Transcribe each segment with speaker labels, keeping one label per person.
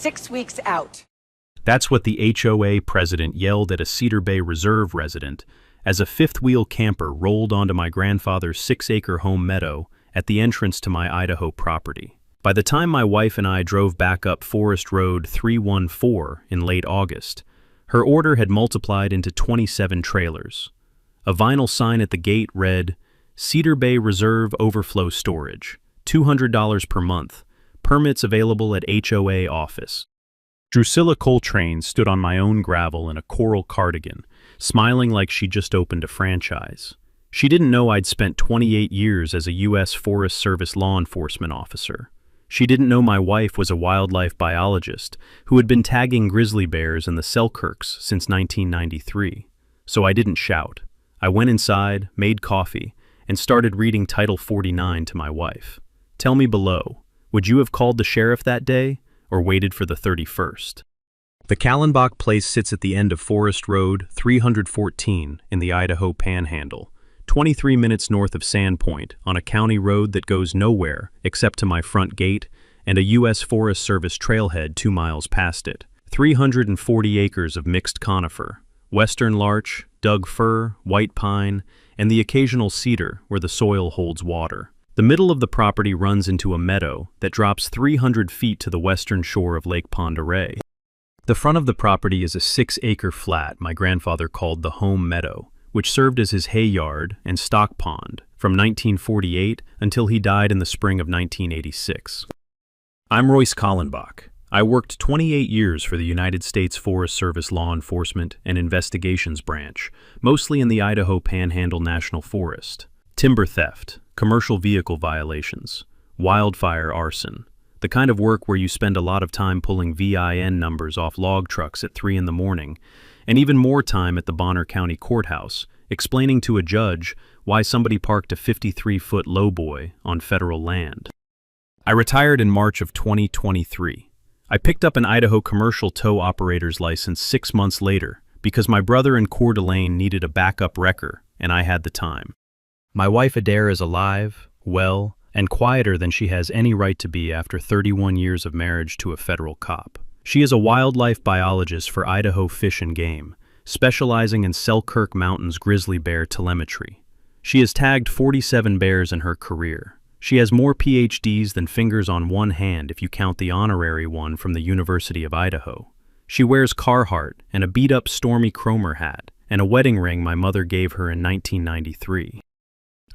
Speaker 1: 6 weeks out.
Speaker 2: That's what the HOA president yelled at a Cedar Bay Reserve resident as a fifth-wheel camper rolled onto my grandfather's 6-acre home meadow at the entrance to my Idaho property. By the time my wife and I drove back up Forest Road 314 in late August, her order had multiplied into 27 trailers. A vinyl sign at the gate read, "Cedar Bay Reserve Overflow Storage, $200 per month, permits available at HOA office." Drusilla Coltrane stood on my own gravel in a coral cardigan, smiling like she just opened a franchise. She didn't know I'd spent 28 years as a U.S. Forest Service law enforcement officer. She didn't know my wife was a wildlife biologist who had been tagging grizzly bears in the Selkirks since 1993. So I didn't shout. I went inside, made coffee, and started reading Title 49 to my wife. Tell me below, would you have called the sheriff that day or waited for the 31st? The Kallenbach place sits at the end of Forest Road 314 in the Idaho Panhandle, 23 minutes north of Sandpoint on a county road that goes nowhere except to my front gate and a U.S. Forest Service trailhead 2 miles past it. 340 acres of mixed conifer, western larch, Doug fir, white pine, and the occasional cedar where the soil holds water. The middle of the property runs into a meadow that drops 300 feet to the western shore of Lake Pend Oreille. The front of the property is a 6-acre flat my grandfather called the home meadow, which served as his hay yard and stock pond from 1948 until he died in the spring of 1986. I'm Royce Kallenbach. I worked 28 years for the United States Forest Service Law Enforcement and Investigations Branch, mostly in the Idaho Panhandle National Forest. Timber theft, commercial vehicle violations, wildfire arson, the kind of work where you spend a lot of time pulling VIN numbers off log trucks at 3 in the morning, and even more time at the Bonner County Courthouse, explaining to a judge why somebody parked a 53-foot lowboy on federal land. I retired in March of 2023. I picked up an Idaho commercial tow operator's license 6 months later because my brother in Coeur d'Alene needed a backup wrecker, and I had the time. My wife Adair is alive, well, and quieter than she has any right to be after 31 years of marriage to a federal cop. She is a wildlife biologist for Idaho Fish and Game, specializing in Selkirk Mountains grizzly bear telemetry. She has tagged 47 bears in her career. She has more PhDs than fingers on one hand if you count the honorary one from the University of Idaho. She wears Carhartt and a beat-up Stormy Cromer hat and a wedding ring my mother gave her in 1993.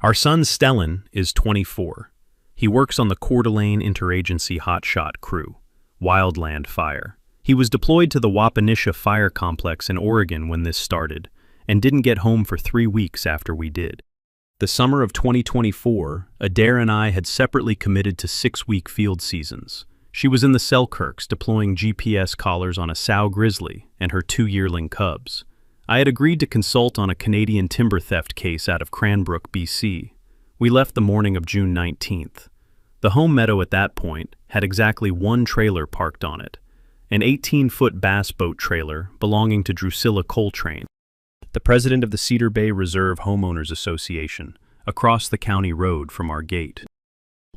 Speaker 2: Our son Stellan is 24. He works on the Coeur d'Alene Interagency Hotshot crew, Wildland Fire. He was deployed to the Wapanisha Fire Complex in Oregon when this started, and didn't get home for 3 weeks after we did. The summer of 2024, Adair and I had separately committed to 6-week field seasons. She was in the Selkirks deploying GPS collars on a sow grizzly and her 2 yearling cubs. I had agreed to consult on a Canadian timber theft case out of Cranbrook, BC. We left the morning of June 19th. The home meadow at that point had exactly 1 trailer parked on it, an 18-foot bass boat trailer belonging to Drusilla Coltrane, the president of the Cedar Bay Reserve Homeowners Association, across the county road from our gate.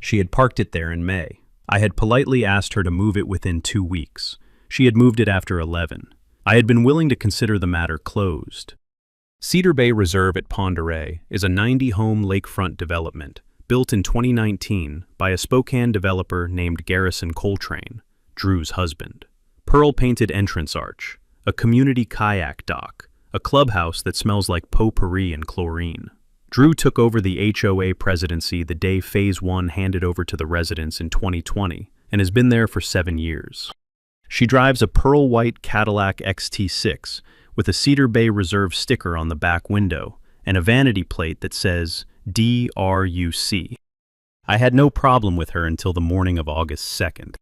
Speaker 2: She had parked it there in May. I had politely asked her to move it within 2 weeks. She had moved it after 11. I had been willing to consider the matter closed. Cedar Bay Reserve at Pend Oreille is a 90-home lakefront development built in 2019 by a Spokane developer named Garrison Coltrane, Drew's husband. Pearl-painted entrance arch, a community kayak dock, a clubhouse that smells like potpourri and chlorine. Drew took over the HOA presidency the day Phase 1 handed over to the residents in 2020 and has been there for 7 years. She drives a pearl-white Cadillac XT6 with a Cedar Bay Reserve sticker on the back window and a vanity plate that says DRUC. I had no problem with her until the morning of August 2nd.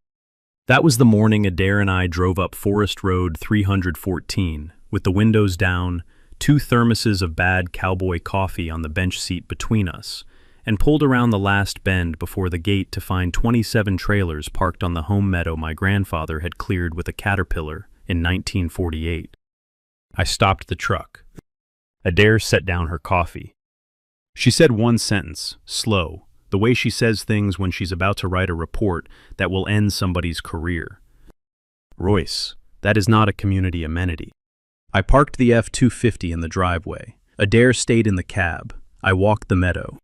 Speaker 2: That was the morning Adair and I drove up Forest Road 314 with the windows down, 2 thermoses of bad cowboy coffee on the bench seat between us, and pulled around the last bend before the gate to find 27 trailers parked on the home meadow my grandfather had cleared with a Caterpillar in 1948. I stopped the truck. Adair set down her coffee. She said one sentence, slow, the way she says things when she's about to write a report that will end somebody's career. Royce, that is not a community amenity. I parked the F-250 in the driveway. Adair stayed in the cab. I walked the meadow.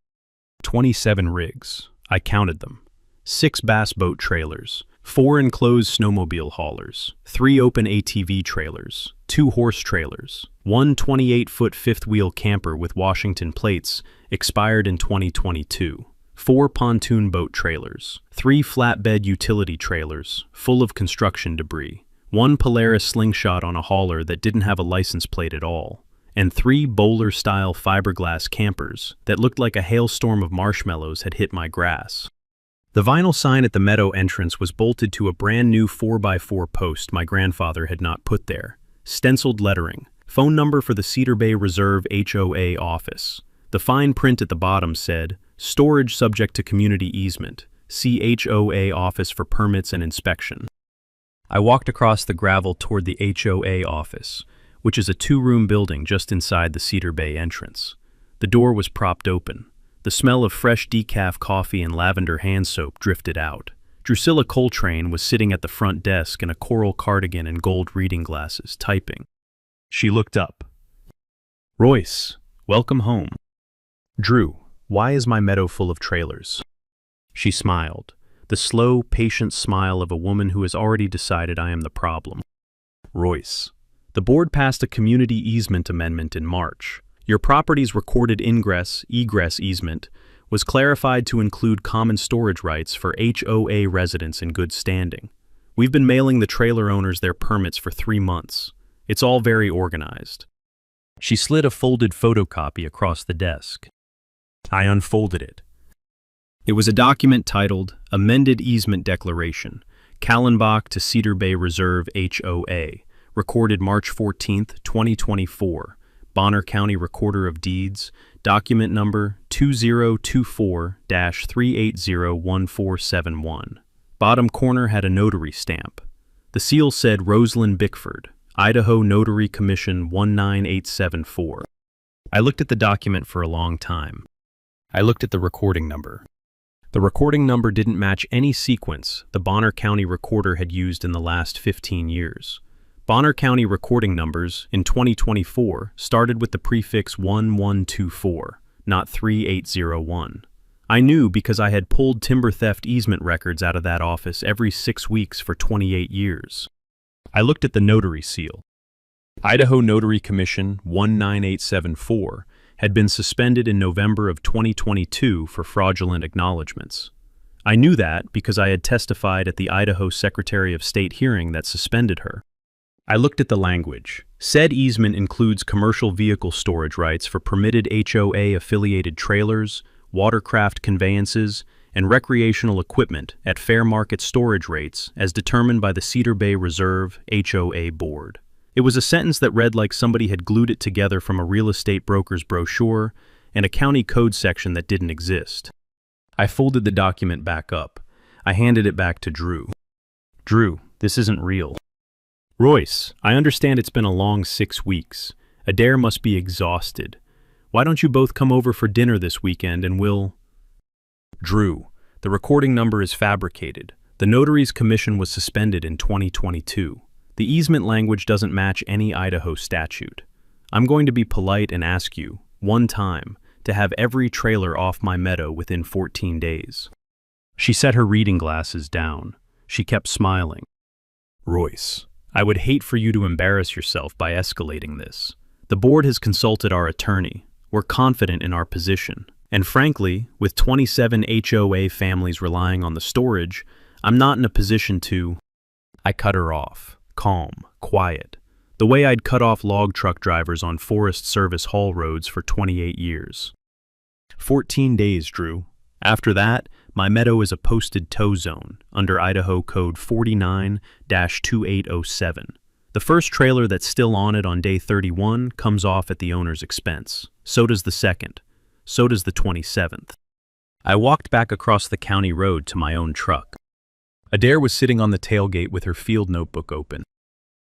Speaker 2: 27 rigs. I counted them. 6 bass boat trailers, 4 enclosed snowmobile haulers, 3 open ATV trailers, 2 horse trailers, 1 28-foot fifth-wheel camper with Washington plates, expired in 2022, 4 pontoon boat trailers, 3 flatbed utility trailers, full of construction debris, 1 Polaris slingshot on a hauler that didn't have a license plate at all, and 3 bowler-style fiberglass campers that looked like a hailstorm of marshmallows had hit my grass. The vinyl sign at the meadow entrance was bolted to a brand new 4x4 post my grandfather had not put there. Stenciled lettering, phone number for the Cedar Bay Reserve HOA office. The fine print at the bottom said, storage subject to community easement. See HOA office for permits and inspection. I walked across the gravel toward the HOA office, which is a 2-room building just inside the Cedar Bay entrance. The door was propped open. The smell of fresh decaf coffee and lavender hand soap drifted out. Drusilla Coltrane was sitting at the front desk in a coral cardigan and gold reading glasses, typing. She looked up. Royce, welcome home. Drew, why is my meadow full of trailers? She smiled, the slow, patient smile of a woman who has already decided I am the problem. Royce, the board passed a community easement amendment in March. Your property's recorded ingress-egress easement was clarified to include common storage rights for HOA residents in good standing. We've been mailing the trailer owners their permits for 3 months. It's all very organized. She slid a folded photocopy across the desk. I unfolded it. It was a document titled Amended Easement Declaration, Kallenbach to Cedar Bay Reserve HOA, recorded March 14, 2024. Bonner County Recorder of Deeds, document number 2024-3801471. Bottom corner had a notary stamp. The seal said Rosalind Bickford, Idaho Notary Commission 19874. I looked at the document for a long time. I looked at the recording number. The recording number didn't match any sequence the Bonner County Recorder had used in the last 15 years. Bonner County recording numbers in 2024 started with the prefix 1124, not 3801. I knew because I had pulled timber theft easement records out of that office every 6 weeks for 28 years. I looked at the notary seal. Idaho Notary Commission 19874 had been suspended in November of 2022 for fraudulent acknowledgments. I knew that because I had testified at the Idaho Secretary of State hearing that suspended her. I looked at the language. Said easement includes commercial vehicle storage rights for permitted HOA-affiliated trailers, watercraft conveyances, and recreational equipment at fair market storage rates as determined by the Cedar Bay Reserve HOA Board. It was a sentence that read like somebody had glued it together from a real estate broker's brochure and a county code section that didn't exist. I folded the document back up. I handed it back to Drew. Drew, this isn't real. Royce, I understand it's been a long 6 weeks. Adair must be exhausted. Why don't you both come over for dinner this weekend and we'll... Drew, the recording number is fabricated. The notary's commission was suspended in 2022. The easement language doesn't match any Idaho statute. I'm going to be polite and ask you, one time, to have every trailer off my meadow within 14 days. She set her reading glasses down. She kept smiling. Royce, I would hate for you to embarrass yourself by escalating this. The board has consulted our attorney. We're confident in our position. And frankly, with 27 HOA families relying on the storage, I'm not in a position to... I cut her off, calm, quiet, the way I'd cut off log truck drivers on Forest Service haul roads for 28 years. 14 days, Drew. After that, my meadow is a posted tow zone under Idaho Code 49-2807. The first trailer that's still on it on day 31 comes off at the owner's expense. So does the second. So does the 27th. I walked back across the county road to my own truck. Adair was sitting on the tailgate with her field notebook open.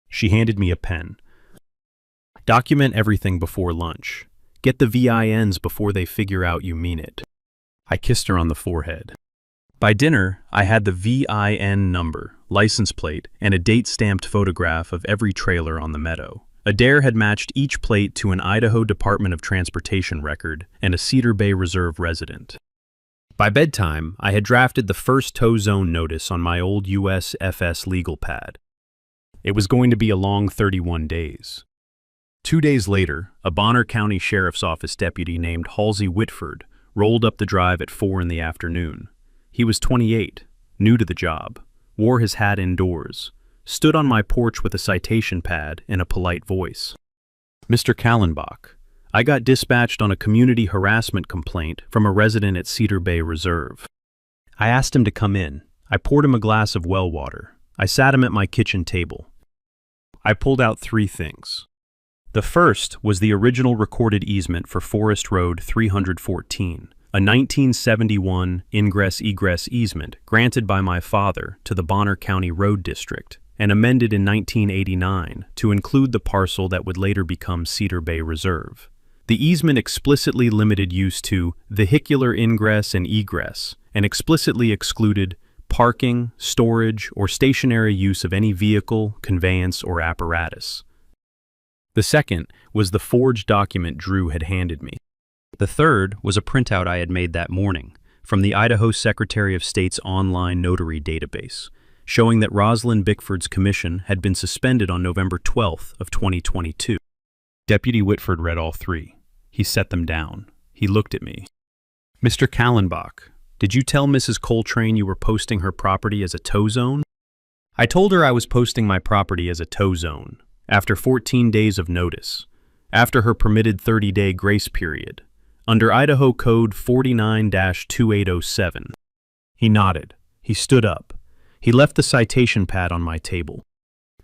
Speaker 2: She handed me a pen. Document everything before lunch. Get the VINs before they figure out you mean it. I kissed her on the forehead. By dinner, I had the VIN number, license plate, and a date-stamped photograph of every trailer on the meadow. Adair had matched each plate to an Idaho Department of Transportation record and a Cedar Bay Reserve resident. By bedtime, I had drafted the first tow zone notice on my old USFS legal pad. It was going to be a long 31 days. 2 days later, a Bonner County Sheriff's Office deputy named Halsey Whitford rolled up the drive at 4 in the afternoon. He was 28, new to the job, wore his hat indoors, stood on my porch with a citation pad in a polite voice. "Mr. Kallenbach, I got dispatched on a community harassment complaint from a resident at Cedar Bay Reserve." I asked him to come in. I poured him a glass of well water. I sat him at my kitchen table. I pulled out 3 things. The first was the original recorded easement for Forest Road 314, a 1971 ingress-egress easement granted by my father to the Bonner County Road District and amended in 1989 to include the parcel that would later become Cedar Bay Reserve. The easement explicitly limited use to vehicular ingress and egress and explicitly excluded parking, storage, or stationary use of any vehicle, conveyance, or apparatus. The second was the forged document Drew had handed me. The third was a printout I had made that morning from the Idaho Secretary of State's online notary database, showing that Rosalind Bickford's commission had been suspended on November 12th of 2022. Deputy Whitford read all 3. He set them down. He looked at me. "Mr. Kallenbach, did you tell Mrs. Coltrane you were posting her property as a tow zone?" I told her I was posting my property as a tow zone, after 14 days of notice, after her permitted 30-day grace period, under Idaho Code 49-2807. He nodded. He stood up. He left the citation pad on my table.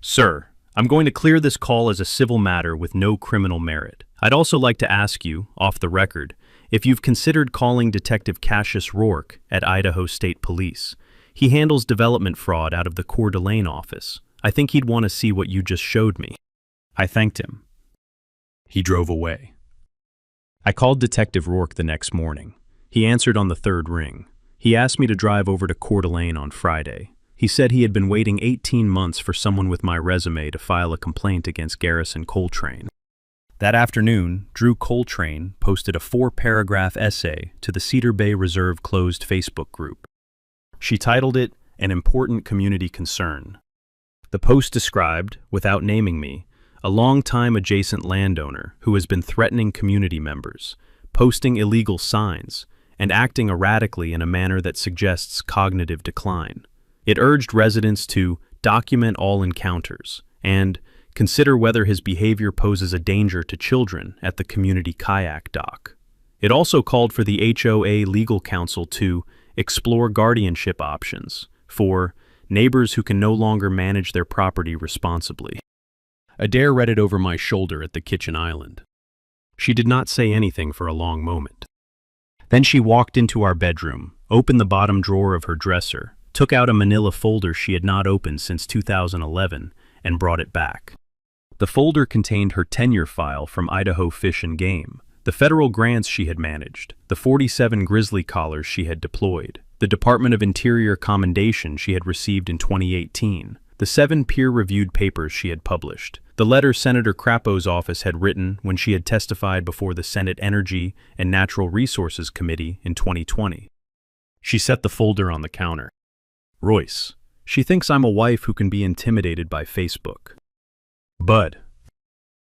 Speaker 2: "Sir, I'm going to clear this call as a civil matter with no criminal merit. I'd also like to ask you, off the record, if you've considered calling Detective Cassius Rourke at Idaho State Police. He handles development fraud out of the Coeur d'Alene office. I think he'd want to see what you just showed me." I thanked him. He drove away. I called Detective Rourke the next morning. He answered on the 3rd ring. He asked me to drive over to Coeur d'Alene on Friday. He said he had been waiting 18 months for someone with my resume to file a complaint against Garrison Coltrane. That afternoon, Drew Coltrane posted a 4-paragraph essay to the Cedar Bay Reserve closed Facebook group. She titled it, "An Important Community Concern." The post described, without naming me, a long-time adjacent landowner who has been threatening community members, posting illegal signs, and acting erratically in a manner that suggests cognitive decline. It urged residents to document all encounters and consider whether his behavior poses a danger to children at the community kayak dock. It also called for the HOA legal counsel to explore guardianship options for neighbors who can no longer manage their property responsibly. Adair read it over my shoulder at the kitchen island. She did not say anything for a long moment. Then she walked into our bedroom, opened the bottom drawer of her dresser, took out a manila folder she had not opened since 2011, and brought it back. The folder contained her tenure file from Idaho Fish and Game, the federal grants she had managed, the 47 grizzly collars she had deployed, the Department of Interior commendation she had received in 2018, the 7 peer-reviewed papers she had published, the letter Senator Crapo's office had written when she had testified before the Senate Energy and Natural Resources Committee in 2020. She set the folder on the counter. "Royce, she thinks I'm a wife who can be intimidated by Facebook. Bud,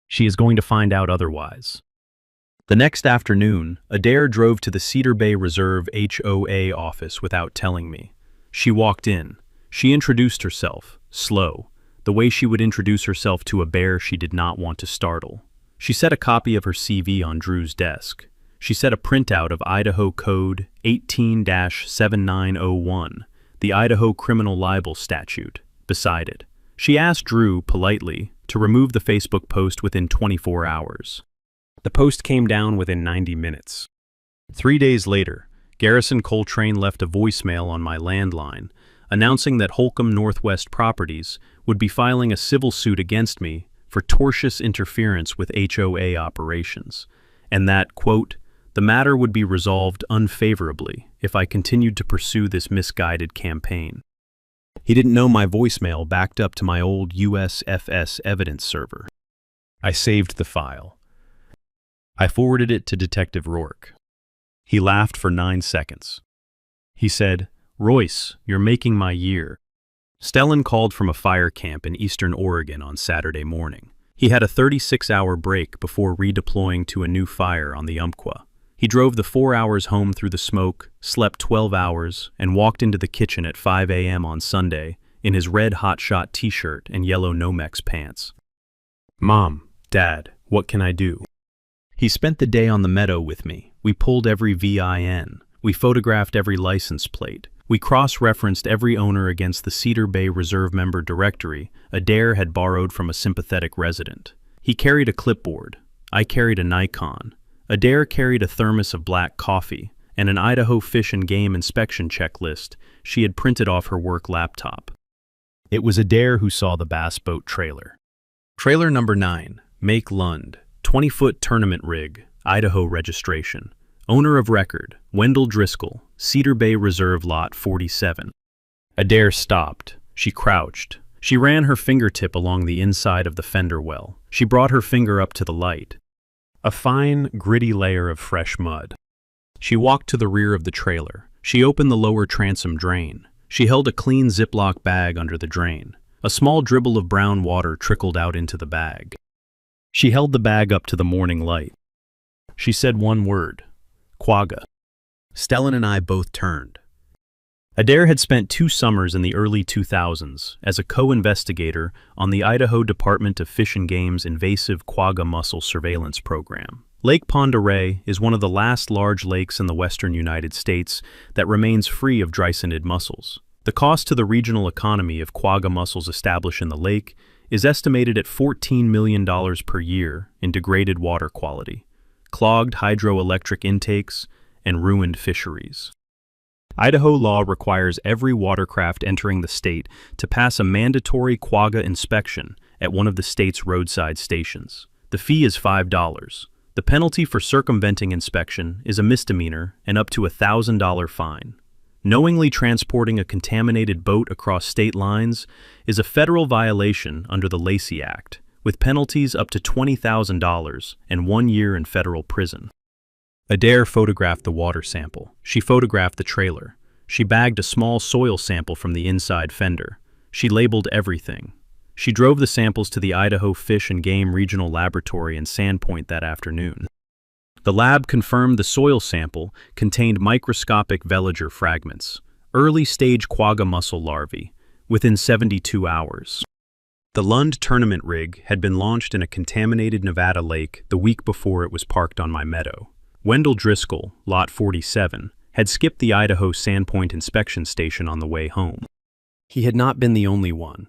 Speaker 2: she is going to find out otherwise." The next afternoon, Adair drove to the Cedar Bay Reserve HOA office without telling me. She walked in. She introduced herself, slow, the way she would introduce herself to a bear she did not want to startle. She set a copy of her CV on Drew's desk. She set a printout of Idaho Code 18-7901, the Idaho Criminal Libel Statute, beside it. She asked Drew, politely, to remove the Facebook post within 24 hours. The post came down within 90 minutes. 3 days later, Garrison Coltrane left a voicemail on my landline, announcing that Holcomb Northwest Properties would be filing a civil suit against me for tortious interference with HOA operations, and that, quote, The matter would be resolved unfavorably if I continued to pursue this misguided campaign. He didn't know my voicemail backed up to my old USFS evidence server. I saved the file. I forwarded it to Detective Rourke. He laughed for 9 seconds. He said, "Royce, you're making my year." Stellan called from a fire camp in eastern Oregon on Saturday morning. He had a 36-hour break before redeploying to a new fire on the Umpqua. He drove the 4 hours home through the smoke, slept 12 hours, and walked into the kitchen at 5 a.m. on Sunday in his red hotshot t-shirt and yellow Nomex pants. "Mom, Dad, what can I do?" He spent the day on the meadow with me. We pulled every VIN. We photographed every license plate. We cross-referenced every owner against the Cedar Bay Reserve member directory Adair had borrowed from a sympathetic resident. He carried a clipboard. I carried a Nikon. Adair carried a thermos of black coffee and an Idaho Fish and Game inspection checklist she had printed off her work laptop. It was Adair who saw the bass boat trailer. Trailer number 9, Make Lund, 20-foot tournament rig, Idaho registration. Owner of record, Wendell Driscoll, Cedar Bay Reserve Lot 47. Adair stopped. She crouched. She ran her fingertip along the inside of the fender well. She brought her finger up to the light. A fine, gritty layer of fresh mud. She walked to the rear of the trailer. She opened the lower transom drain. She held a clean Ziploc bag under the drain. A small dribble of brown water trickled out into the bag. She held the bag up to the morning light. She said one word. Quagga. Stellan and I both turned. Adair had spent 2 summers in the early 2000s as a co-investigator on the Idaho Department of Fish and Game's invasive quagga mussel surveillance program. Lake Pend Oreille is one of the last large lakes in the western United States that remains free of dry-scented mussels. The cost to the regional economy of quagga mussels established in the lake is estimated at $14 million per year in degraded water quality, clogged hydroelectric intakes, and ruined fisheries. Idaho law requires every watercraft entering the state to pass a mandatory quagga inspection at one of the state's roadside stations. The fee is $5. The penalty for circumventing inspection is a misdemeanor and up to a $1,000 fine. Knowingly transporting a contaminated boat across state lines is a federal violation under the Lacey Act, with penalties up to $20,000 and 1 year in federal prison. Adair photographed the water sample. She photographed the trailer. She bagged a small soil sample from the inside fender. She labeled everything. She drove the samples to the Idaho Fish and Game Regional Laboratory in Sandpoint that afternoon. The lab confirmed the soil sample contained microscopic veliger fragments, early-stage quagga mussel larvae, within 72 hours. The Lund tournament rig had been launched in a contaminated Nevada lake the week before it was parked on my meadow. Wendell Driscoll, Lot 47, had skipped the Idaho Sandpoint inspection station on the way home. He had not been the only one.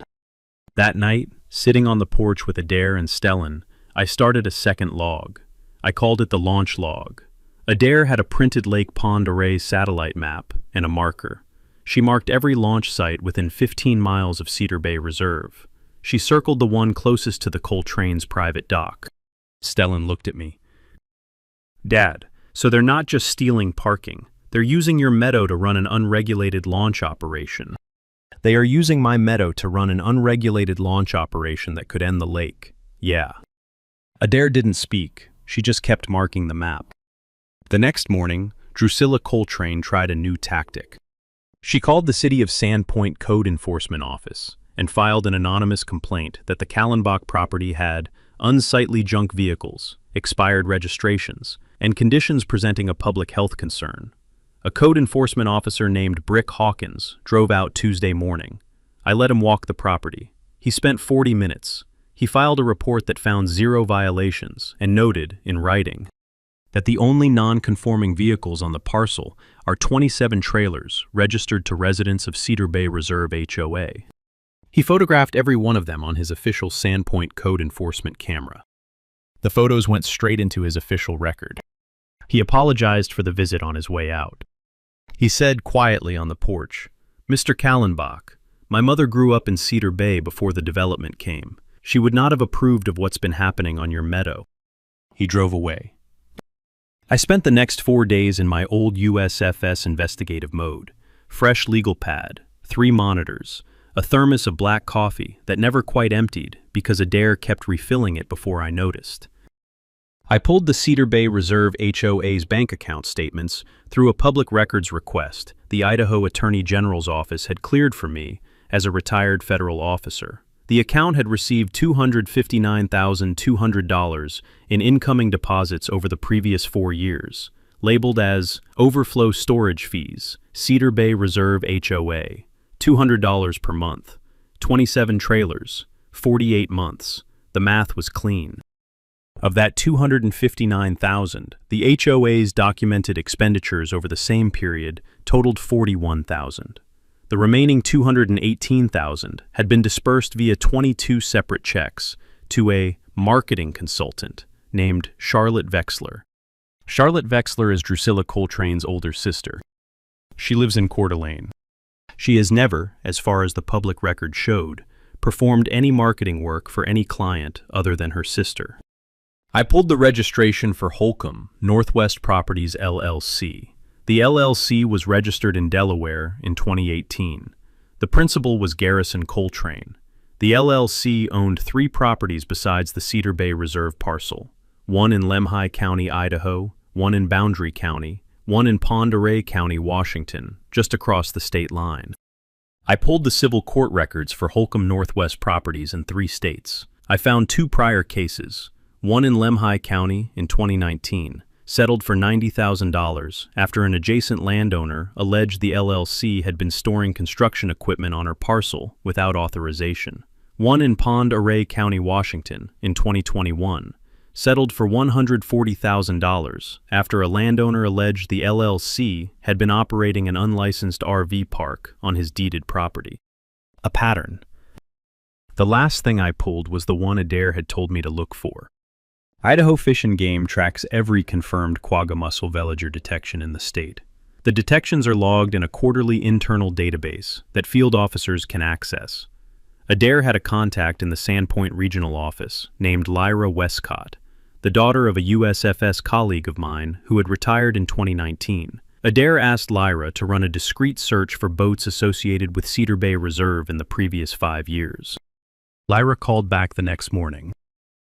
Speaker 2: That night, sitting on the porch with Adair and Stellan, I started a second log. I called it the launch log. Adair had a printed Lake Pend Oreille satellite map and a marker. She marked every launch site within 15 miles of Cedar Bay Reserve. She circled the one closest to the Coltrane's private dock. Stellan looked at me. "Dad, so they're not just stealing parking. They're using your meadow to run an unregulated launch operation." "They are using my meadow to run an unregulated launch operation that could end the lake. Yeah." Adair didn't speak. She just kept marking the map. The next morning, Drusilla Coltrane tried a new tactic. She called the City of Sandpoint Code Enforcement Office and filed an anonymous complaint that the Kallenbach property had unsightly junk vehicles, expired registrations, and conditions presenting a public health concern. A code enforcement officer named Brick Hawkins drove out Tuesday morning. I let him walk the property. He spent 40 minutes. He filed a report that found 0 violations and noted, in writing, that the only non-conforming vehicles on the parcel are 27 trailers registered to residents of Cedar Bay Reserve HOA. He photographed every one of them on his official Sandpoint code enforcement camera. The photos went straight into his official record. He apologized for the visit on his way out. He said quietly on the porch, "Mr. Kallenbach, my mother grew up in Cedar Bay before the development came. She would not have approved of what's been happening on your meadow." He drove away. I spent the next 4 days in my old USFS investigative mode. Fresh legal pad, 3 monitors, a thermos of black coffee that never quite emptied because Adair kept refilling it before I noticed. I pulled the Cedar Bay Reserve HOA's bank account statements through a public records request the Idaho Attorney General's office had cleared for me as a retired federal officer. The account had received $259,200 in incoming deposits over the previous 4 years, labeled as Overflow Storage Fees, Cedar Bay Reserve HOA, $200 per month, 27 trailers, 48 months. The math was clean. Of that $259,000, the HOA's documented expenditures over the same period totaled $41,000. The remaining $218,000 had been dispersed via 22 separate checks to a marketing consultant named Charlotte Vexler. Charlotte Vexler is Drusilla Coltrane's older sister. She lives in Coeur d'Alene. She has never, as far as the public record showed, performed any marketing work for any client other than her sister. I pulled the registration for Holcomb Northwest Properties LLC. The LLC was registered in Delaware in 2018. The principal was Garrison Coltrane. The LLC owned 3 properties besides the Cedar Bay Reserve parcel, one in Lemhi County, Idaho, one in Boundary County, one in Pend Oreille County, Washington, just across the state line. I pulled the civil court records for Holcomb Northwest Properties in 3 states. I found 2 prior cases, one in Lemhi County in 2019, settled for $90,000 after an adjacent landowner alleged the LLC had been storing construction equipment on her parcel without authorization. One in Pend Oreille County, Washington in 2021, settled for $140,000 after a landowner alleged the LLC had been operating an unlicensed RV park on his deeded property. A pattern. The last thing I pulled was the one Adair had told me to look for. Idaho Fish and Game tracks every confirmed quagga mussel veliger detection in the state. The detections are logged in a quarterly internal database that field officers can access. Adair had a contact in the Sandpoint Regional Office named Lyra Westcott, the daughter of a USFS colleague of mine who had retired in 2019. Adair asked Lyra to run a discreet search for boats associated with Cedar Bay Reserve in the previous 5 years. Lyra called back the next morning.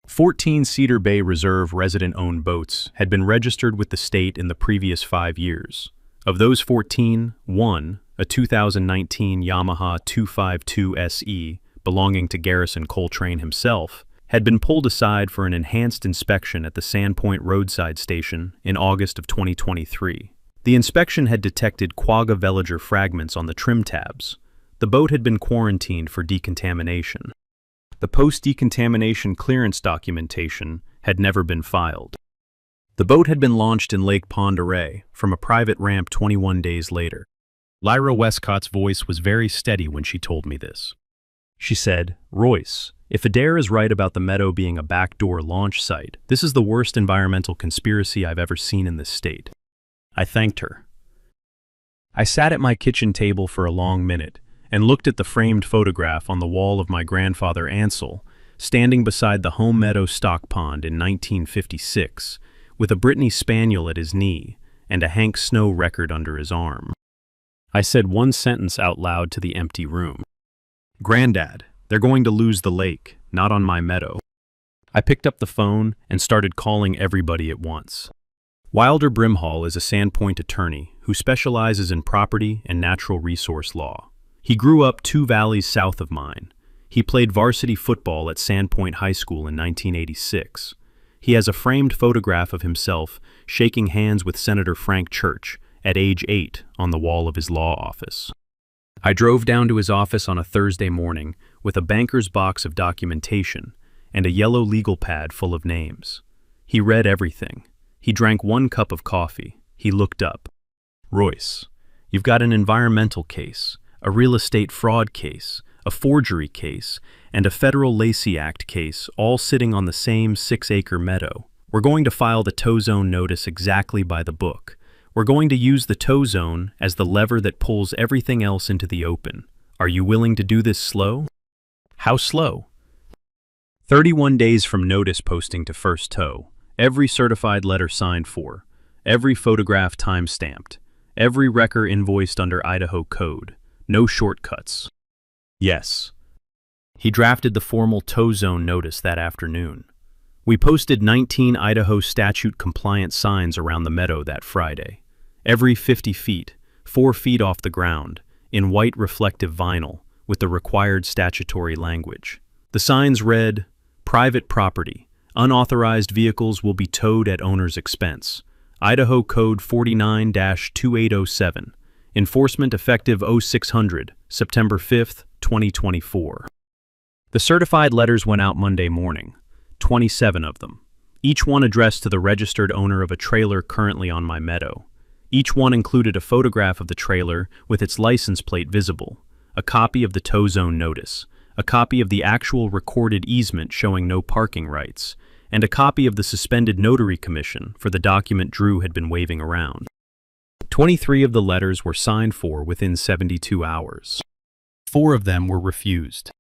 Speaker 2: 14 Cedar Bay Reserve resident-owned boats had been registered with the state in the previous 5 years. Of those 14, one, a 2019 Yamaha 252 SE belonging to Garrison Coltrane himself, had been pulled aside for an enhanced inspection at the Sandpoint roadside station in August of 2023. The inspection had detected quagga veliger fragments on the trim tabs. The boat had been quarantined for decontamination. The post-decontamination clearance documentation had never been filed. The boat had been launched in Lake Pend Oreille from a private ramp 21 days later. Lyra Westcott's voice was very steady when she told me this. She said, "Royce, if Adair is right about the meadow being a backdoor launch site, this is the worst environmental conspiracy I've ever seen in this state." I thanked her. I sat at my kitchen table for a long minute and looked at the framed photograph on the wall of my grandfather Ansel, standing beside the home meadow stock pond in 1956, with a Brittany Spaniel at his knee and a Hank Snow record under his arm. I said one sentence out loud to the empty room. "Granddad, they're going to lose the lake, not on my meadow." I picked up the phone and started calling everybody at once. Wilder Brimhall is a Sandpoint attorney who specializes in property and natural resource law. He grew up 2 valleys south of mine. He played varsity football at Sandpoint High School in 1986. He has a framed photograph of himself shaking hands with Senator Frank Church at age 8 on the wall of his law office. I drove down to his office on a Thursday morning with a banker's box of documentation and a yellow legal pad full of names. He read everything. He drank 1 cup of coffee. He looked up. "Royce, you've got an environmental case, a real estate fraud case, a forgery case, and a federal Lacey Act case all sitting on the same 6-acre meadow. We're going to file the tow zone notice exactly by the book. We're going to use the tow zone as the lever that pulls everything else into the open. Are you willing to do this slow?" "How slow?" 31 days from notice posting to first tow, every certified letter signed for, every photograph time-stamped, every wrecker invoiced under Idaho code, no shortcuts. Yes. He drafted the formal tow zone notice that afternoon. We posted 19 Idaho statute-compliant signs around the meadow that Friday, every 50 feet, 4 feet off the ground, in white reflective vinyl, with the required statutory language. The signs read, "Private property. Unauthorized vehicles will be towed at owner's expense. Idaho Code 49-2807. Enforcement effective 0600, September 5, 2024. The certified letters went out Monday morning, 27 of them, each one addressed to the registered owner of a trailer currently on my meadow. Each one included a photograph of the trailer with its license plate visible, a copy of the tow zone notice, a copy of the actual recorded easement showing no parking rights, and a copy of the suspended notary commission for the document Drew had been waving around. 23 of the letters were signed for within 72 hours. 4 of them were refused.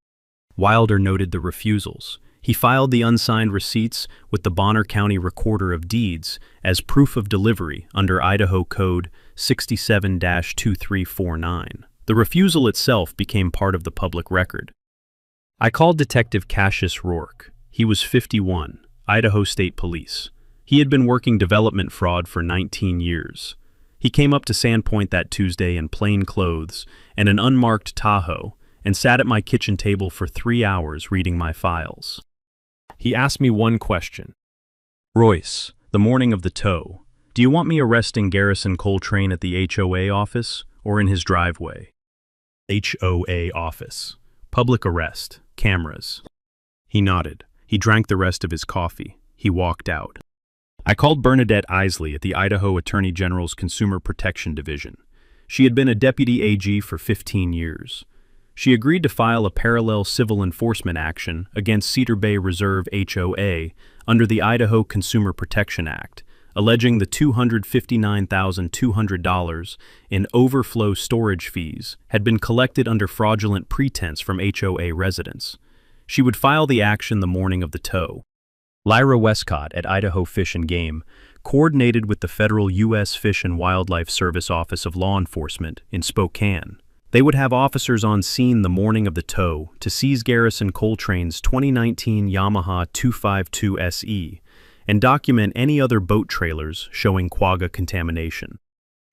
Speaker 2: Wilder noted the refusals. He filed the unsigned receipts with the Bonner County Recorder of Deeds as proof of delivery under Idaho Code 67-2349. The refusal itself became part of the public record. I called Detective Cassius Rourke. He was 51, Idaho State Police. He had been working development fraud for 19 years. He came up to Sandpoint that Tuesday in plain clothes and an unmarked Tahoe and sat at my kitchen table for 3 hours reading my files. He asked me one question. "Royce, the morning of the tow, do you want me arresting Garrison Coltrane at the HOA office or in his driveway?" HOA office. Public arrest. Cameras. He nodded. He drank the rest of his coffee. He walked out. I called Bernadette Isley at the Idaho Attorney General's Consumer Protection Division. She had been a deputy AG for 15 years. She agreed to file a parallel civil enforcement action against Cedar Bay Reserve HOA under the Idaho Consumer Protection Act, alleging the $259,200 in overflow storage fees had been collected under fraudulent pretense from HOA residents. She would file the action the morning of the tow. Lyra Westcott at Idaho Fish and Game coordinated with the federal U.S. Fish and Wildlife Service Office of Law Enforcement in Spokane. They would have officers on scene the morning of the tow to seize Garrison Coltrane's 2019 Yamaha 252 SE and document any other boat trailers showing quagga contamination.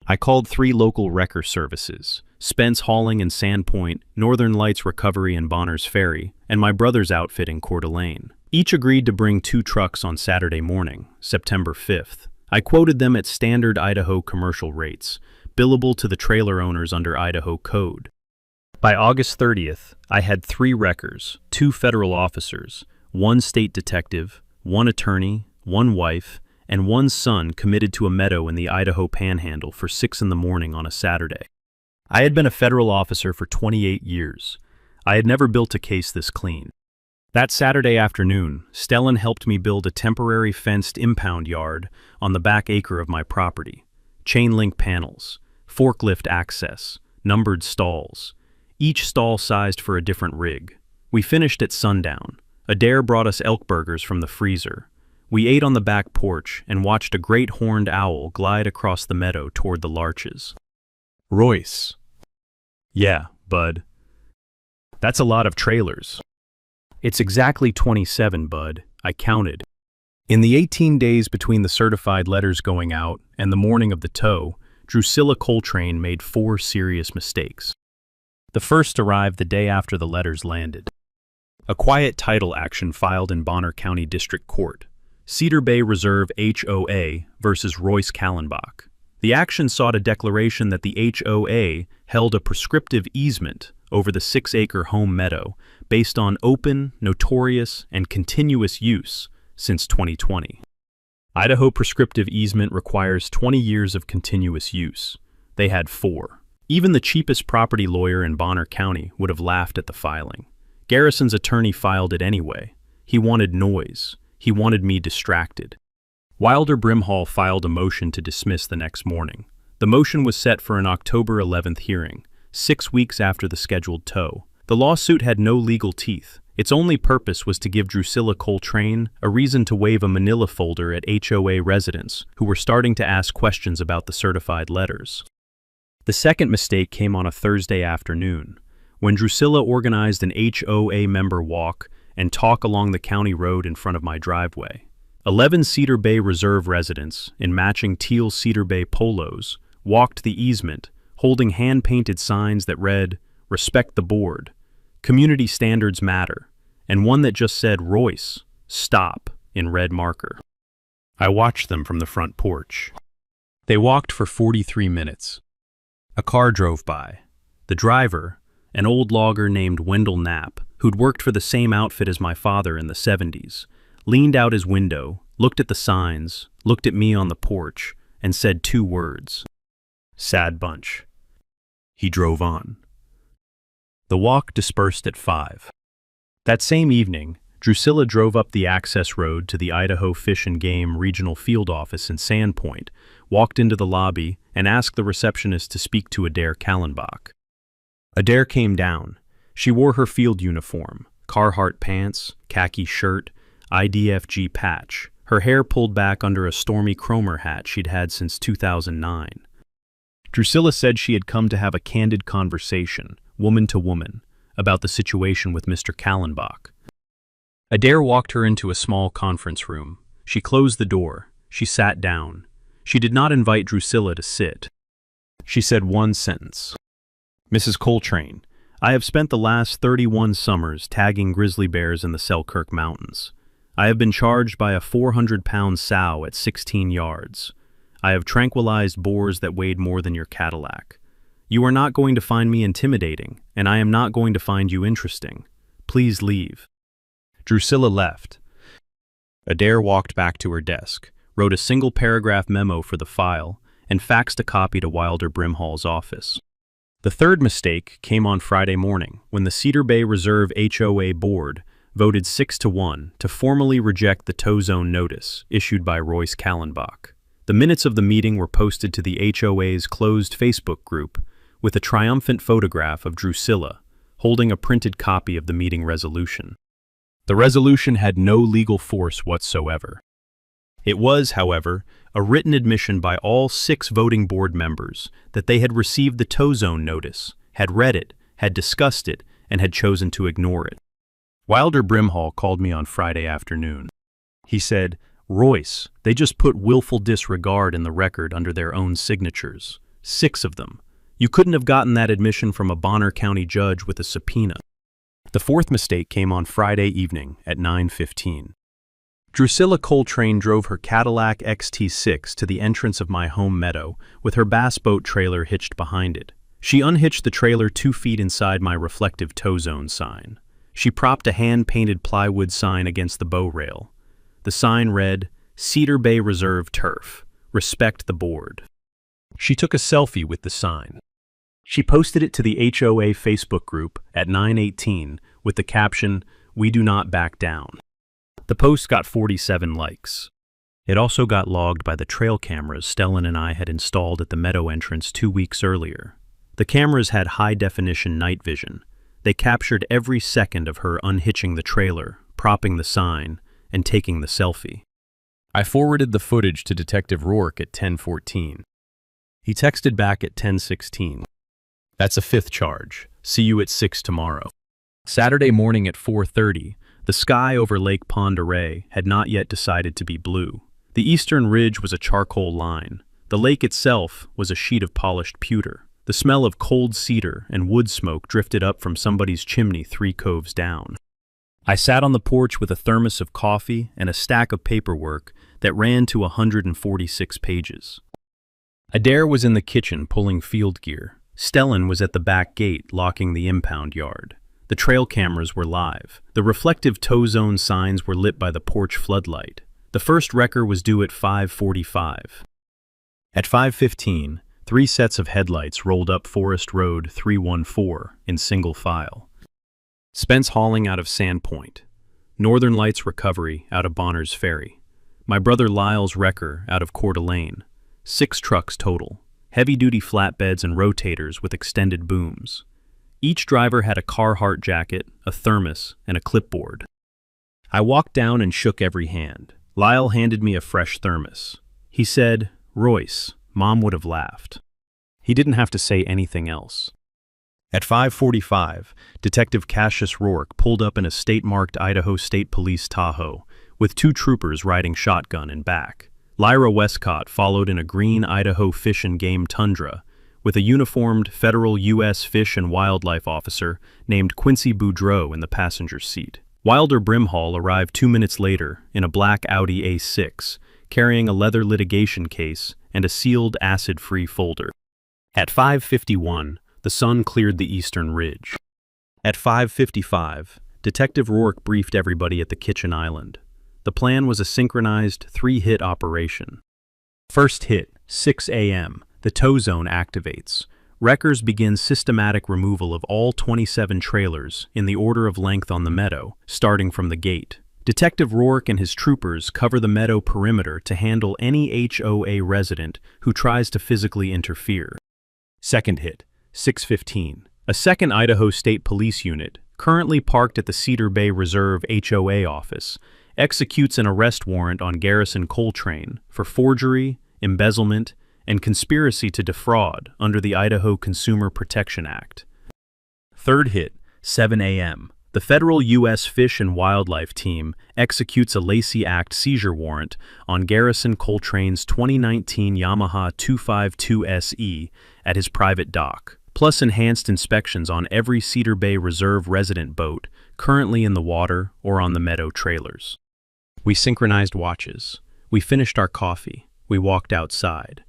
Speaker 2: I called 3 local wrecker services, Spence Hauling in Sandpoint, Northern Lights Recovery in Bonner's Ferry, and my brother's outfit in Coeur d'Alene. Each agreed to bring 2 trucks on Saturday morning, September 5th. I quoted them at standard Idaho commercial rates, billable to the trailer owners under Idaho Code. By August 30th, I had 3 wreckers, 2 federal officers, 1 state detective, 1 attorney, 1 wife, and 1 son committed to a meadow in the Idaho Panhandle for 6 in the morning on a Saturday. I had been a federal officer for 28 years. I had never built a case this clean. That Saturday afternoon, Stellan helped me build a temporary fenced impound yard on the back acre of my property. Chain link panels, forklift access, numbered stalls, each stall sized for a different rig. We finished at sundown. Adair brought us elk burgers from the freezer. We ate on the back porch and watched a great horned owl glide across the meadow toward the larches. "Royce." "Yeah, bud. That's a lot of trailers." "It's exactly 27, bud. I counted." In the 18 days between the certified letters going out and the morning of the tow, Drusilla Coltrane made 4 serious mistakes. The first arrived the day after the letters landed. A quiet title action filed in Bonner County District Court. Cedar Bay Reserve HOA versus Royce Kallenbach. The action sought a declaration that the HOA held a prescriptive easement over the 6-acre home meadow based on open, notorious, and continuous use since 2020. Idaho prescriptive easement requires 20 years of continuous use. They had 4. Even the cheapest property lawyer in Bonner County would have laughed at the filing. Garrison's attorney filed it anyway. He wanted noise. He wanted me distracted. Wilder Brimhall filed a motion to dismiss the next morning. The motion was set for an October 11th hearing, 6 weeks after the scheduled tow. The lawsuit had no legal teeth. Its only purpose was to give Drusilla Coltrane a reason to wave a manila folder at HOA residents who were starting to ask questions about the certified letters. The second mistake came on a Thursday afternoon, when Drusilla organized an HOA member walk and talk along the county road in front of my driveway. 11 Cedar Bay Reserve residents, in matching teal Cedar Bay polos, walked the easement, holding hand-painted signs that read, "Respect the board," "Community standards matter," and one that just said, "Royce, stop," in red marker. I watched them from the front porch. They walked for 43 minutes. A car drove by. The driver, an old logger named Wendell Knapp, who'd worked for the same outfit as my father in the 70s, leaned out his window, looked at the signs, looked at me on the porch, and said 2 words. "Sad bunch." He drove on. The walk dispersed at 5. That same evening, Drusilla drove up the access road to the Idaho Fish and Game Regional Field Office in Sandpoint, walked into the lobby, and asked the receptionist to speak to Adair Kallenbach. Adair came down. She wore her field uniform, Carhartt pants, khaki shirt, IDFG patch, her hair pulled back under a Stormy Cromer hat she'd had since 2009. Drusilla said she had come to have a candid conversation, woman to woman, about the situation with Mr. Kallenbach. Adair walked her into a small conference room. She closed the door. She sat down. She did not invite Drusilla to sit. She said one sentence. "Mrs. Coltrane, I have spent the last 31 summers tagging grizzly bears in the Selkirk Mountains. I have been charged by a 400-pound sow at 16 yards. I have tranquilized boars that weighed more than your Cadillac. You are not going to find me intimidating, and I am not going to find you interesting. Please leave." Drusilla left. Adair walked back to her desk, wrote a single-paragraph memo for the file, and faxed a copy to Wilder Brimhall's office. The third mistake came on Friday morning when the Cedar Bay Reserve HOA board voted 6-1 to formally reject the tow zone notice issued by Royce Kallenbach. The minutes of the meeting were posted to the HOA's closed Facebook group with a triumphant photograph of Drusilla holding a printed copy of the meeting resolution. The resolution had no legal force whatsoever. It was, however, a written admission by all 6 voting board members that they had received the tow zone notice, had read it, had discussed it, and had chosen to ignore it. Wilder Brimhall called me on Friday afternoon. He said, "Royce, they just put willful disregard in the record under their own signatures. 6 of them. You couldn't have gotten that admission from a Bonner County judge with a subpoena." The fourth mistake came on Friday evening at 9:15. Drusilla Coltrane drove her Cadillac XT6 to the entrance of my home meadow with her bass boat trailer hitched behind it. She unhitched the trailer 2 feet inside my reflective tow zone sign. She propped a hand-painted plywood sign against the bow rail. The sign read, "Cedar Bay Reserve Turf. Respect the board." She took a selfie with the sign. She posted it to the HOA Facebook group at 9:18 with the caption, "We do not back down." The post got 47 likes. It also got logged by the trail cameras Stellan and I had installed at the meadow entrance 2 weeks earlier. The cameras had high-definition night vision. They captured every second of her unhitching the trailer, propping the sign, and taking the selfie. I forwarded the footage to Detective Rourke at 10:14. He texted back at 10:16. "That's a 5th charge. See you at 6 tomorrow." Saturday morning at 4:30, the sky over Lake Pend Oreille had not yet decided to be blue. The eastern ridge was a charcoal line. The lake itself was a sheet of polished pewter. The smell of cold cedar and wood smoke drifted up from somebody's chimney 3 coves down. I sat on the porch with a thermos of coffee and a stack of paperwork that ran to 146 pages. Adair was in the kitchen pulling field gear. Stellan was at the back gate locking the impound yard. The trail cameras were live. The reflective tow zone signs were lit by the porch floodlight. The first wrecker was due at 5:45. At 5:15, 3 sets of headlights rolled up Forest Road 314 in single file. Spence Hauling out of Sandpoint. Northern Lights Recovery out of Bonner's Ferry. My brother Lyle's wrecker out of Coeur d'Alene. 6 trucks total. Heavy-duty flatbeds and rotators with extended booms. Each driver had a Carhartt jacket, a thermos, and a clipboard. I walked down and shook every hand. Lyle handed me a fresh thermos. He said, "Royce, Mom would have laughed." He didn't have to say anything else. At 5:45, Detective Cassius Rourke pulled up in a state-marked Idaho State Police Tahoe, with 2 troopers riding shotgun in back. Lyra Westcott followed in a green Idaho Fish and Game Tundra, with a uniformed federal U.S. Fish and Wildlife officer named Quincy Boudreau in the passenger seat. Wilder Brimhall arrived 2 minutes later in a black Audi A6, carrying a leather litigation case and a sealed acid-free folder. At 5:51, the sun cleared the eastern ridge. At 5:55, Detective Rourke briefed everybody at the kitchen island. The plan was a synchronized 3-hit operation. First hit, 6 a.m., the tow zone activates. Wreckers begin systematic removal of all 27 trailers in the order of length on the meadow, starting from the gate. Detective Rourke and his troopers cover the meadow perimeter to handle any HOA resident who tries to physically interfere. Second hit, 6:15. A second Idaho State Police unit, currently parked at the Cedar Bay Reserve HOA office, executes an arrest warrant on Garrison Coltrane for forgery, embezzlement, and conspiracy to defraud under the Idaho Consumer Protection Act. Third hit, 7 a.m. The federal U.S. Fish and Wildlife team executes a Lacey Act seizure warrant on Garrison Coltrane's 2019 Yamaha 252 SE at his private dock, plus enhanced inspections on every Cedar Bay Reserve resident boat currently in the water or on the meadow trailers. We synchronized watches. We finished our coffee. We walked outside.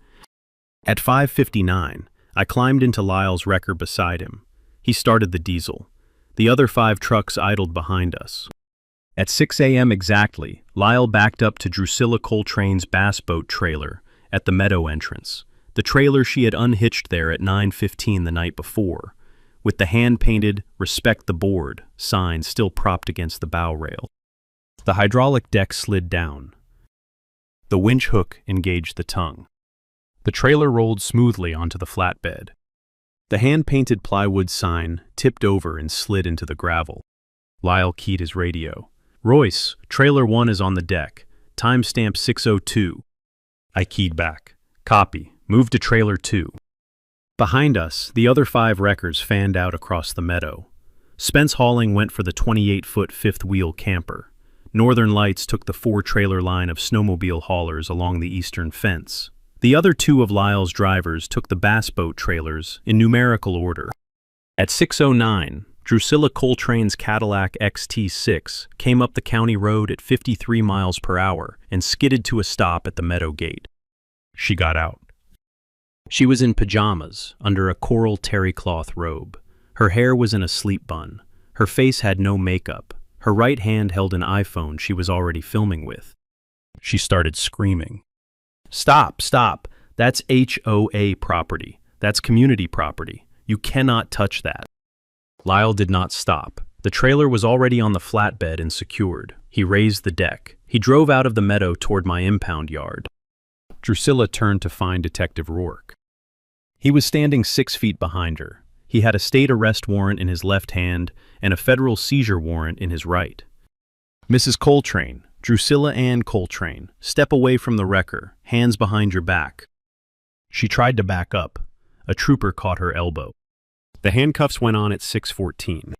Speaker 2: At 5:59, I climbed into Lyle's wrecker beside him. He started the diesel. The other 5 trucks idled behind us. At 6 a.m. exactly, Lyle backed up to Drusilla Coltrane's bass boat trailer at the meadow entrance, the trailer she had unhitched there at 9:15 the night before, with the hand-painted "Respect the Board" sign still propped against the bow rail. The hydraulic deck slid down. The winch hook engaged the tongue. The trailer rolled smoothly onto the flatbed. The hand-painted plywood sign tipped over and slid into the gravel. Lyle keyed his radio. "Royce, Trailer 1 is on the deck. Timestamp 6:02. I keyed back. "Copy. Move to Trailer 2. Behind us, the other 5 wreckers fanned out across the meadow. Spence Hauling went for the 28-foot fifth-wheel camper. Northern Lights took the 4-trailer line of snowmobile haulers along the eastern fence. The other 2 of Lyle's drivers took the bass boat trailers in numerical order. At 6:09, Drusilla Coltrane's Cadillac XT6 came up the county road at 53 miles per hour and skidded to a stop at the meadow gate. She got out. She was in pajamas, under a coral terry cloth robe. Her hair was in a sleep bun. Her face had no makeup. Her right hand held an iPhone she was already filming with. She started screaming. "Stop, stop. That's HOA property. That's community property. You cannot touch that." Lyle did not stop. The trailer was already on the flatbed and secured. He raised the deck. He drove out of the meadow toward my impound yard. Drusilla turned to find Detective Rourke. He was standing 6 feet behind her. He had a state arrest warrant in his left hand and a federal seizure warrant in his right. "Mrs. Coltrane, Drusilla Ann Coltrane, step away from the wrecker, hands behind your back." She tried to back up. A trooper caught her elbow. The handcuffs went on at 6:14.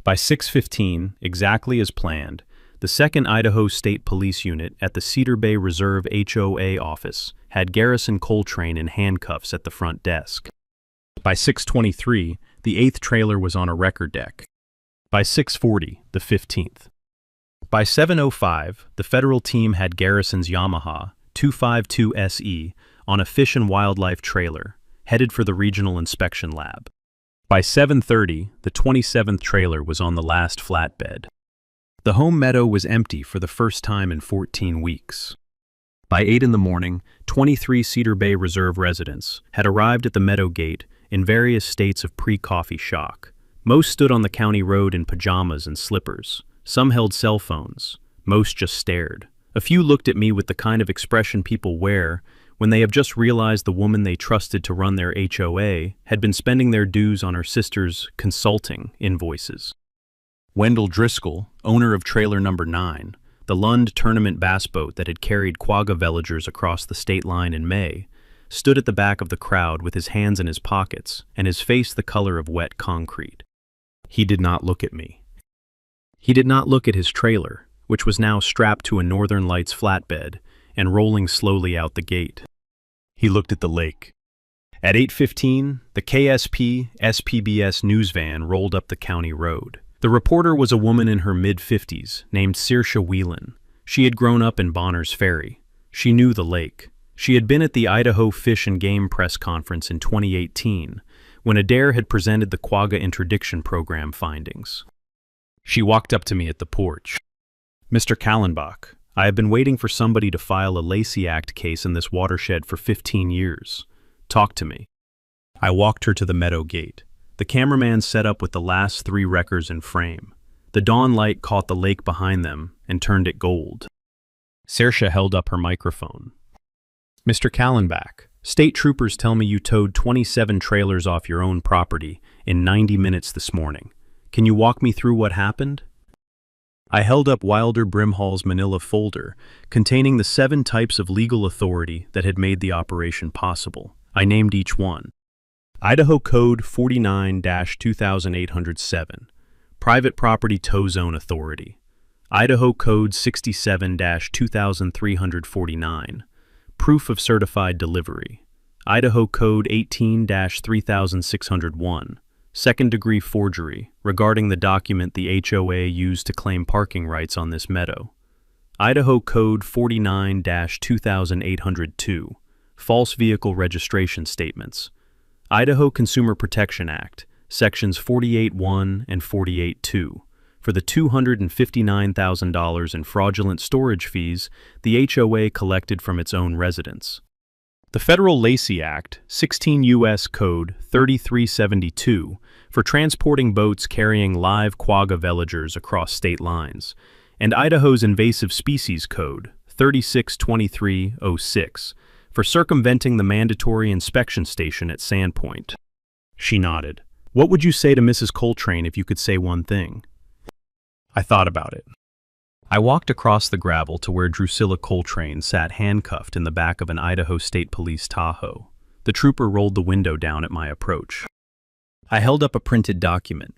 Speaker 2: By 6:15, exactly as planned, the 2nd Idaho State Police Unit at the Cedar Bay Reserve HOA office had Garrison Coltrane in handcuffs at the front desk. By 6:23, the 8th trailer was on a wrecker deck. By 6:40, the 15th. By 7:05, the federal team had Garrison's Yamaha 252 SE on a Fish and Wildlife trailer, headed for the regional inspection lab. By 7:30, the 27th trailer was on the last flatbed. The home meadow was empty for the first time in 14 weeks. By 8 in the morning, 23 Cedar Bay Reserve residents had arrived at the meadow gate in various states of pre-coffee shock. Most stood on the county road in pajamas and slippers. Some held cell phones. Most just stared. A few looked at me with the kind of expression people wear when they have just realized the woman they trusted to run their HOA had been spending their dues on her sister's consulting invoices. Wendell Driscoll, owner of trailer number 9, the Lund tournament bass boat that had carried quagga villagers across the state line in May, stood at the back of the crowd with his hands in his pockets and his face the color of wet concrete. He did not look at me. He did not look at his trailer, which was now strapped to a Northern Lights flatbed and rolling slowly out the gate. He looked at the lake. At 8:15, the KSP SPBS news van rolled up the county road. The reporter was a woman in her mid-50s named Saoirse Whelan. She had grown up in Bonners Ferry. She knew the lake. She had been at the Idaho Fish and Game press conference in 2018, when Adair had presented the quagga interdiction program findings. She walked up to me at the porch. "Mr. Kallenbach, I have been waiting for somebody to file a Lacey Act case in this watershed for 15 years. Talk to me." I walked her to the meadow gate. The cameraman set up with the last 3 wreckers in frame. The dawn light caught the lake behind them and turned it gold. Saoirse held up her microphone. "Mr. Kallenbach, state troopers tell me you towed 27 trailers off your own property in 90 minutes this morning. Can you walk me through what happened?" I held up Wilder Brimhall's manila folder containing the 7 types of legal authority that had made the operation possible. I named each one. Idaho Code 49-2807, Private Property Tow Zone Authority. Idaho Code 67-2349, Proof of Certified Delivery. Idaho Code 18-3601, Second-degree forgery regarding the document the HOA used to claim parking rights on this meadow. Idaho Code 49-2802, False Vehicle Registration Statements. Idaho Consumer Protection Act, Sections 48.1 and 48.2, for the $259,000 in fraudulent storage fees the HOA collected from its own residents. The Federal Lacey Act, 16 U.S. Code 3372, for transporting boats carrying live quagga villagers across state lines, and Idaho's Invasive Species Code, 362306, for circumventing the mandatory inspection station at Sandpoint. She nodded. "What would you say to Mrs. Coltrane if you could say one thing?" I thought about it. I walked across the gravel to where Drusilla Coltrane sat handcuffed in the back of an Idaho State Police Tahoe. The trooper rolled the window down at my approach. I held up a printed document.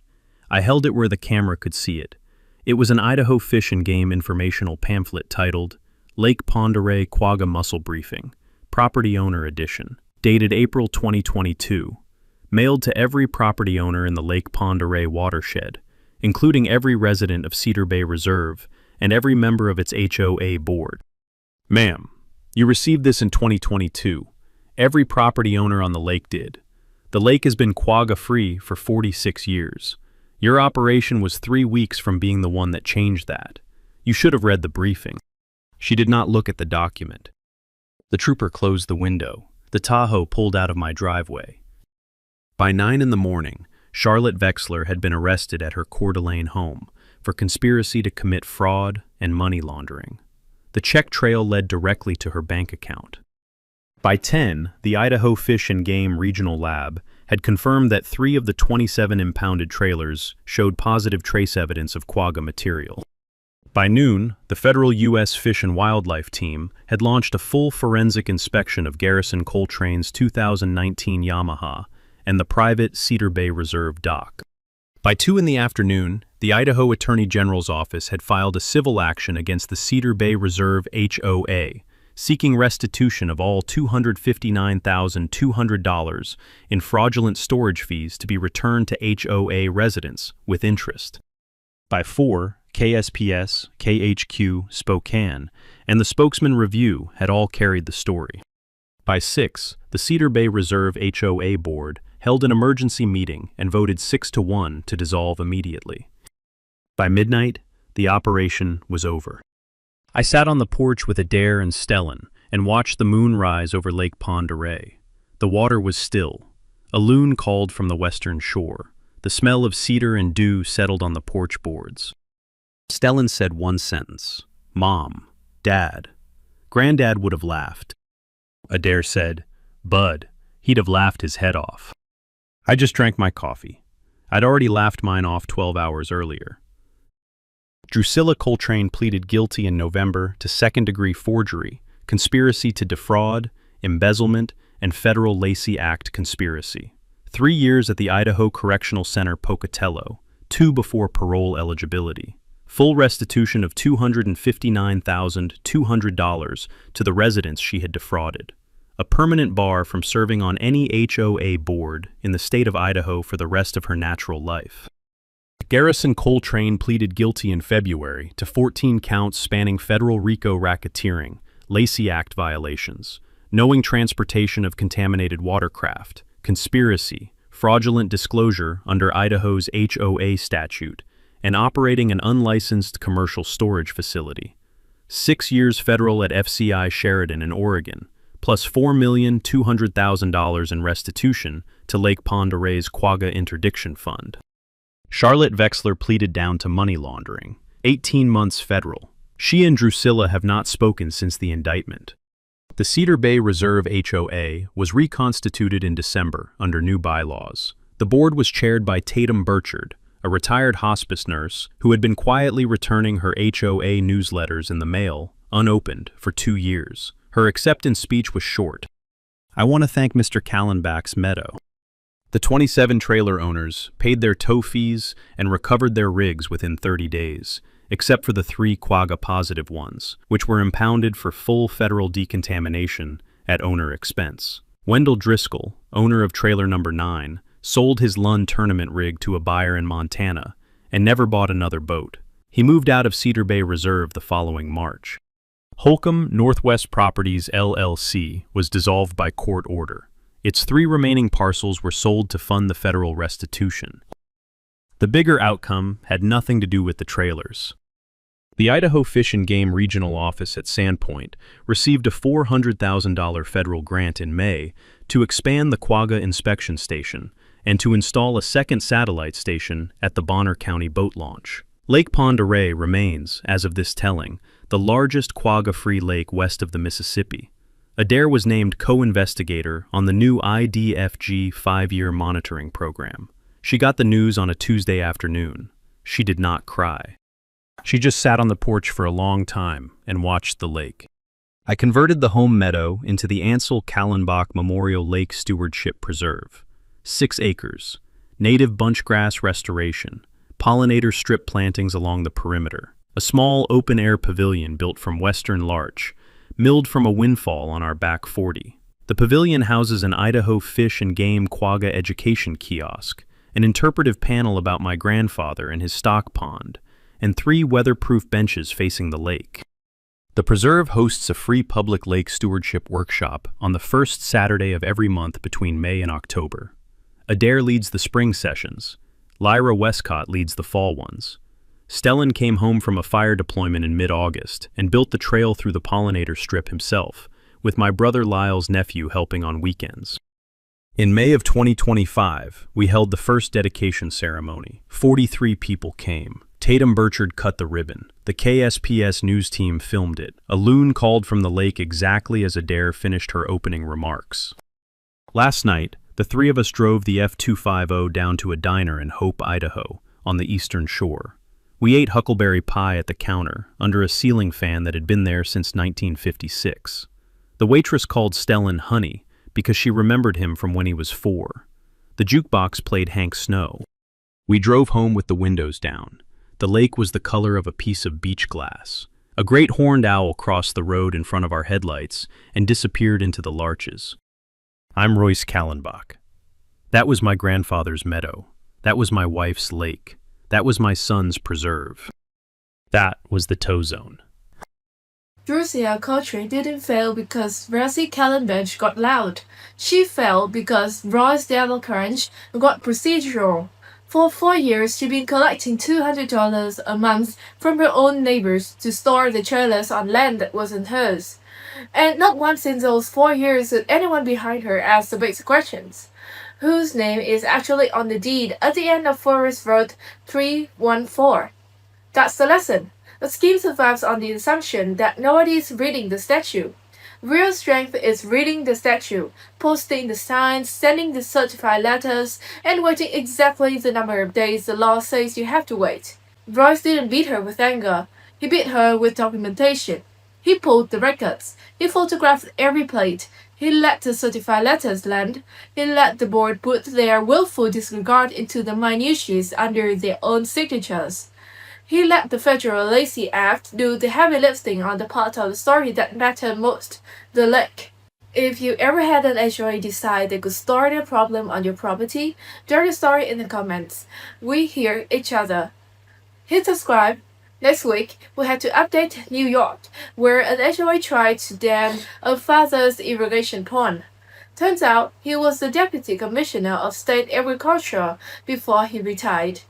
Speaker 2: I held it where the camera could see it. It was an Idaho Fish and Game informational pamphlet titled Lake Pend Oreille Quagga Mussel Briefing, Property Owner Edition, dated April 2022, mailed to every property owner in the Lake Pend Oreille watershed, including every resident of Cedar Bay Reserve and every member of its HOA board. "Ma'am, you received this in 2022. Every property owner on the lake did. The lake has been quagga-free for 46 years. Your operation was 3 weeks from being the one that changed that. You should have read the briefing." She did not look at the document. The trooper closed the window. The Tahoe pulled out of my driveway. By 9 in the morning, Charlotte Vexler had been arrested at her Coeur d'Alene home for conspiracy to commit fraud and money laundering. The check trail led directly to her bank account. By 10, the Idaho Fish and Game Regional Lab had confirmed that 3 of the 27 impounded trailers showed positive trace evidence of quagga material. By noon, the federal U.S. Fish and Wildlife Team had launched a full forensic inspection of Garrison Coltrane's 2019 Yamaha and the private Cedar Bay Reserve dock. By 2 in the afternoon, the Idaho Attorney General's office had filed a civil action against the Cedar Bay Reserve HOA, seeking restitution of all $259,200 in fraudulent storage fees to be returned to HOA residents with interest. By 4, KSPS, KHQ, Spokane, and the Spokesman Review had all carried the story. By 6, the Cedar Bay Reserve HOA Board held an emergency meeting and voted 6-1 to dissolve immediately. By midnight, the operation was over. I sat on the porch with Adair and Stellan and watched the moon rise over Lake Pend Oreille. The water was still. A loon called from the western shore. The smell of cedar and dew settled on the porch boards. Stellan said one sentence. "Mom, Dad." Granddad would have laughed. Adair said. Bud, he'd have laughed his head off. I just drank my coffee. I'd already laughed mine off 12 hours earlier. Drusilla Coltrane pleaded guilty in November to second-degree forgery, conspiracy to defraud, embezzlement, and federal Lacey Act conspiracy. 3 years at the Idaho Correctional Center Pocatello, 2 before parole eligibility. Full restitution of $259,200 to the residents she had defrauded. A permanent bar from serving on any HOA board in the state of Idaho for the rest of her natural life. Garrison Coltrane pleaded guilty in February to 14 counts spanning federal RICO racketeering, Lacey Act violations, knowing transportation of contaminated watercraft, conspiracy, fraudulent disclosure under Idaho's HOA statute, and operating an unlicensed commercial storage facility. 6 years federal at FCI Sheridan in Oregon, plus $4,200,000 in restitution to Lake Pend Oreille's Quagga Interdiction Fund. Charlotte Vexler pleaded down to money laundering, 18 months federal. She and Drusilla have not spoken since the indictment. The Cedar Bay Reserve HOA was reconstituted in December under new bylaws. The board was chaired by Tatum Burchard, a retired hospice nurse who had been quietly returning her HOA newsletters in the mail, unopened, for 2 years. Her acceptance speech was short. I want to thank Mr. Callenbach's meadow. The 27 trailer owners paid their tow fees and recovered their rigs within 30 days, except for the 3 Quagga-positive ones, which were impounded for full federal decontamination at owner expense. Wendell Driscoll, owner of trailer number 9, sold his Lund tournament rig to a buyer in Montana and never bought another boat. He moved out of Cedar Bay Reserve the following March. Holcomb Northwest Properties LLC was dissolved by court order. Its 3 remaining parcels were sold to fund the federal restitution. The bigger outcome had nothing to do with the trailers. The Idaho Fish and Game Regional Office at Sandpoint received a $400,000 federal grant in May to expand the Quagga inspection station and to install a second satellite station at the Bonner County boat launch. Lake Pend Oreille remains, as of this telling, the largest quagga-free lake west of the Mississippi. Adair was named co-investigator on the new IDFG 5-year monitoring program. She got the news on a Tuesday afternoon. She did not cry. She just sat on the porch for a long time and watched the lake. I converted the home meadow into the Ansel Callenbach Memorial Lake Stewardship Preserve. 6 acres, native bunchgrass restoration, pollinator strip plantings along the perimeter, a small open-air pavilion built from western larch, milled from a windfall on our back 40. The pavilion houses an Idaho Fish and Game Quagga education kiosk, an interpretive panel about my grandfather and his stock pond, and 3 weatherproof benches facing the lake. The preserve hosts a free public lake stewardship workshop on the first Saturday of every month between May and October. Adair leads the spring sessions. Lyra Westcott leads the fall ones. Stellan came home from a fire deployment in mid-August and built the trail through the pollinator strip himself, with my brother Lyle's nephew helping on weekends. In May of 2025, we held the first dedication ceremony. 43 people came. Tatum Burchard cut the ribbon. The KSPS news team filmed it. A loon called from the lake exactly as Adair finished her opening remarks. Last night, the 3 of us drove the F-250 down to a diner in Hope, Idaho, on the eastern shore. We ate huckleberry pie at the counter, under a ceiling fan that had been there since 1956. The waitress called Stellan Honey because she remembered him from when he was 4. The jukebox played Hank Snow. We drove home with the windows down. The lake was the color of a piece of beach glass. A great horned owl crossed the road in front of our headlights and disappeared into the larches. I'm Royce Callenbach. That was my grandfather's meadow. That was my wife's lake. That was my son's preserve. That was the tow zone.
Speaker 1: Drusilla Coltrane didn't fail because Rosie Callenbach got loud. She fell because Ross Delacranche got procedural. For 4 years, she'd been collecting $200 a month from her own neighbors to store the trailers on land that wasn't hers. And not once in those 4 years did anyone behind her ask the basic questions. Whose name is actually on the deed at the end of Forest Road 314? That's the lesson. The scheme survives on the assumption that nobody is reading the statute. Real strength is reading the statute, posting the signs, sending the certified letters, and waiting exactly the number of days the law says you have to wait. Royce didn't beat her with anger. He beat her with documentation. He pulled the records. He photographed every plate. He let the certified letters land. He let the board put their willful disregard into the minutiae under their own signatures. He let the Federal Lacey Act do the heavy lifting on the part of the story that mattered most, the lake. If you ever had an HOA decide they could start a problem on your property, share your story in the comments. We hear each other. Hit subscribe. Next week, we head to update New York, where an HOA tried to dam a father's irrigation pond. Turns out he was the deputy commissioner of state agriculture before he retired.